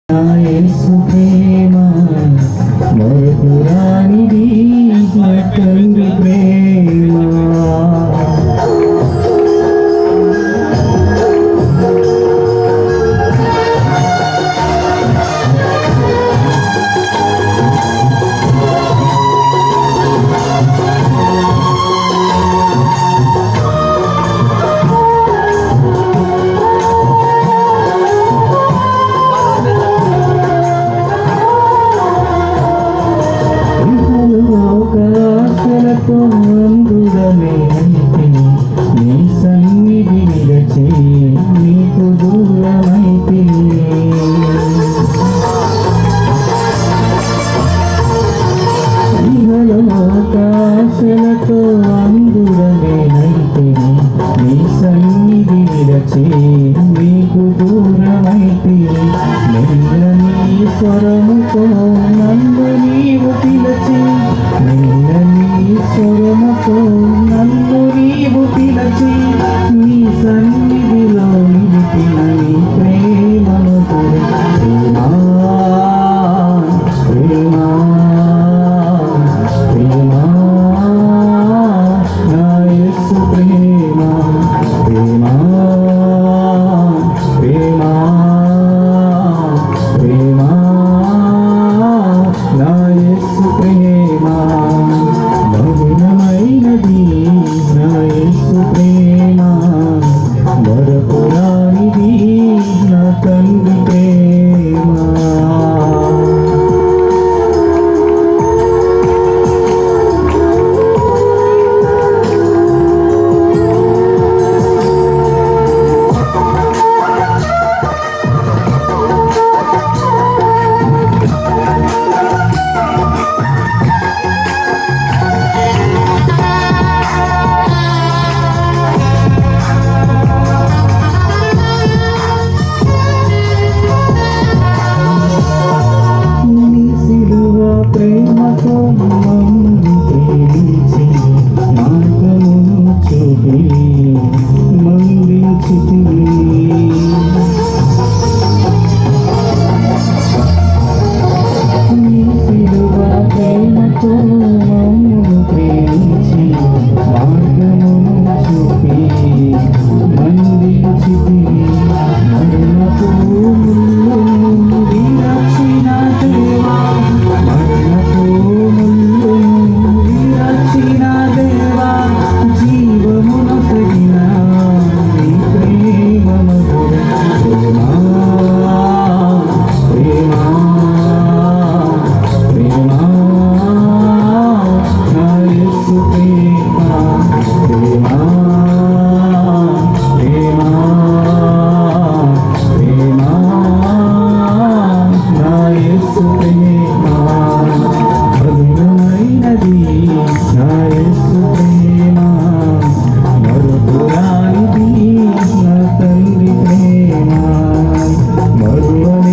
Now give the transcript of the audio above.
యేసు ప్రేమ మరపురానిది నా తండ్రి ప్రేమ. అందురమే అయితే నీ సన్నిధి విరచి నీకు దూరమైతే ఆకాశలతో అందురమే అయితే నీ సన్నిధి విరచి నీకు దూరమైతే మెల్లని స్వరముతో నన్ను నీవు పిలచి స్వరముతో నన్ను నీవు పిలచి నీ సన్నిధిలో నిలిపిన నీ ప్రేమను ప్రేమా ప్రేమా ప్రేమా నా యేసు ప్రేమ ప్రేమా ప్రేమా ప్రేమా నా యేసు ప్రేమ మధురమైనది నా యేసు ప్రేమ మరపురానిది నా తండ్రి ప్రేమ. ప్రేమతో మమ్ము ప్రేమించి మార్గమును చూపి మందించితివి. నీ సిలువ ప్రేమతో మమ్ము ప్రేమించి మార్గమును చూపి మందించితివి. మరణపు ముల్లును విరచిన దేవా జీవమున తగిన నీ ప్రేమ మధుర ప్రేమా ప్రేమా ప్రేమా నా యేసు ప్రేమ ప్రేమా ప్రేమా ప్రేమా నా యేసు ప్రేమ మధురమైనది నా యేసు ప్రేమ మరుపురానిది నా తండ్రి ప్రేమ మరువని